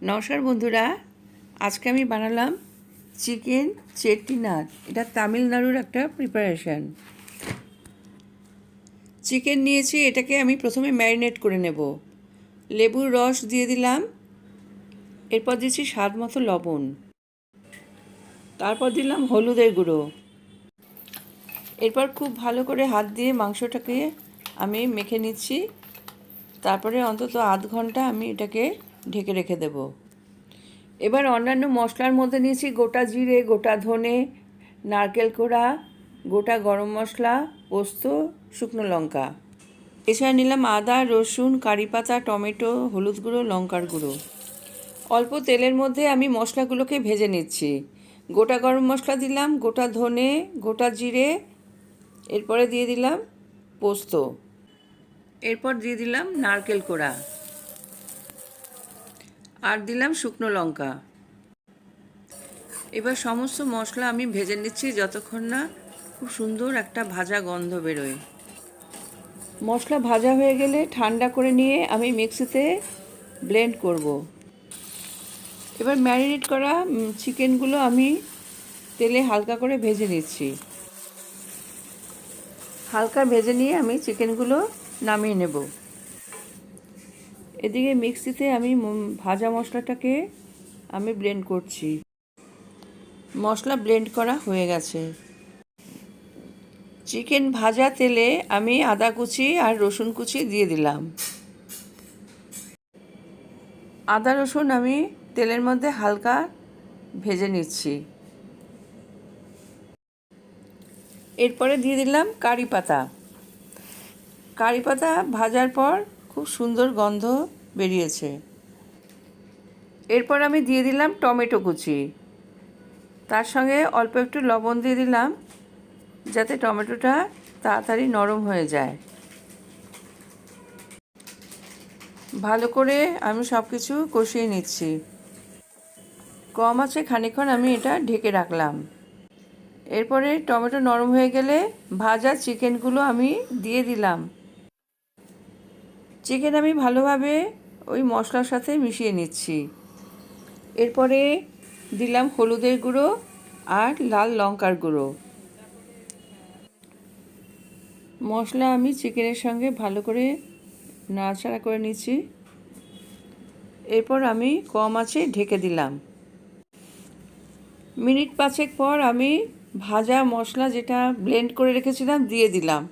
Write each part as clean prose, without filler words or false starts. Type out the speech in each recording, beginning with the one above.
নমস্কার বন্ধুরা, আজকে আমি বানালাম চিকেন চেট্টিনাদ। এটা তামিলনাড়ুর একটা প্রিপারেশান। চিকেন নিয়েছি, এটাকে আমি প্রথমে ম্যারিনেট করে নেব। লেবুর রস দিয়ে দিলাম, এরপর দিয়েছি স্বাদ মতো লবণ, তারপর দিলাম হলুদের গুঁড়ো। এরপর খুব ভালো করে হাত দিয়ে মাংসটাকে আমি মেখে নিচ্ছি। তারপরে অন্তত আধ ঘন্টা আমি এটাকে ঢেকে রেখে দেবো। এবার অন্যান্য মশলার মধ্যে নিয়েছি গোটা জিরে, গোটা ধনে, নারকেল কোড়া, গোটা গরম মশলা, পোস্ত, শুকনো লঙ্কা। এছাড়া নিলাম আদা, রসুন, কারি পাতা, টমেটো, হলুদ গুঁড়ো, লঙ্কার গুঁড়ো। অল্প তেলের মধ্যে আমি মশলাগুলোকে ভেজে নিচ্ছি। গোটা গরম মশলা দিলাম, গোটা ধনে, গোটা জিরে, এরপরে দিয়ে দিলাম পোস্ত, এরপর দিয়ে দিলাম নারকেল কোড়া, আর দিলাম শুকনো লঙ্কা। এবার সমস্ত মশলা আমি ভেজে নিচ্ছি যতক্ষণ না খুব সুন্দর একটা ভাজা গন্ধ বেরোয়। মশলা ভাজা হয়ে গেলে ঠান্ডা করে নিয়ে আমি মিক্সিতে ব্লেন্ড করব। এবার ম্যারিনেট করা চিকেনগুলো আমি তেলে হালকা করে ভেজে নিচ্ছি। হালকা ভেজে নিয়ে আমি চিকেনগুলো নামিয়ে নেব। এদিকে মিক্সিতে আমি ভাজা মশলাটাকে আমি ব্লেন্ড করছি। মশলা ব্লেন্ড করা হয়ে গেছে। চিকেন ভাজা তেলে আমি আদা কুচি আর রসুন কুচি দিয়ে দিলাম। আদা রসুন আমি তেলের মধ্যে হালকা ভেজে নিচ্ছি। এরপরে দিয়ে দিলাম কারি পাতা। কারি পাতা ভাজার পর খুব সুন্দর গন্ধ বেরিয়েছে। এরপর আমি দিয়ে দিলাম টমেটো কুচি। তার সঙ্গে অল্প একটু লবণ দিয়ে দিলাম যাতে টমেটোটা তাড়াতাড়ি নরম হয়ে যায়। ভালো করে আমি সব কিছু কষিয়ে নিচ্ছি। কম আছে খানিকক্ষণ আমি এটা ঢেকে রাখলাম। এরপরে টমেটো নরম হয়ে গেলে ভাজা চিকেনগুলো আমি দিয়ে দিলাম। চিকেন আমি ভালোভাবে ওই মশলার সাথে মিশিয়ে নিচ্ছি। এরপরে দিলাম হলুদের গুঁড়ো আর লাল লঙ্কার গুঁড়ো। মশলা আমি চিকেনের সঙ্গে ভালো করে নাড়াচাড়া করে নিচ্ছি। এরপর আমি কম আঁচে ঢেকে দিলাম। মিনিট পাঁচেক পর আমি ভাজা মশলা যেটা ব্লেন্ড করে রেখেছিলাম দিয়ে দিলাম।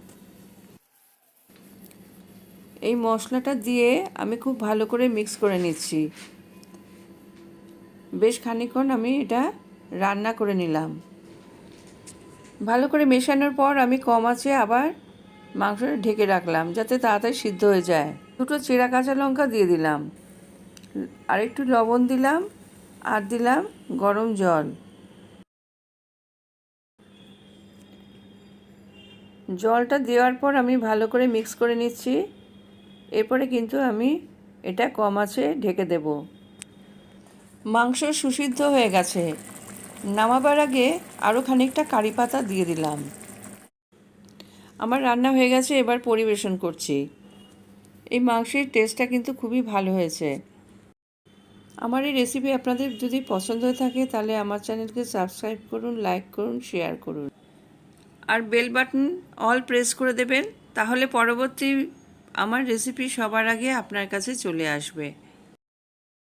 এই মশলাটা দিয়ে আমি খুব ভালো করে মিক্স করে নিচ্ছি। বেশ খানিকক্ষণ আমি এটা রান্না করে নিলাম। ভালো করে মেশানোর পর আমি কম আঁচে আবার মাংসটা ঢেকে রাখলাম যাতে তাড়াতাড়ি সিদ্ধ হয়ে যায়। দুটো চেরা কাঁচা লঙ্কা দিয়ে দিলাম, আর একটু লবণ দিলাম, আর দিলাম গরম জল। জলটা দেওয়ার পর আমি ভালো করে মিক্স করে নিচ্ছি। এরপরে কিন্তু আমি এটা কম আঁচে ঢেকে দেব। মাংস সুসিদ্ধ হয়ে গেছে। নামাবার আগে আরও খানিকটা কারি পাতা দিয়ে দিলাম। আমার রান্না হয়ে গেছে, এবার পরিবেশন করছি। এই মাংসের টেস্টটা কিন্তু খুবই ভালো হয়েছে। আমার এই রেসিপি আপনাদের যদি পছন্দ হয়ে থাকে তাহলে আমার চ্যানেলকে সাবস্ক্রাইব করুন, লাইক করুন, শেয়ার করুন, আর বেল বাটন অল প্রেস করে দেবেন। তাহলে পরবর্তী আমার রেসিপি সবার আগে আপনার কাছে চলে আসবে।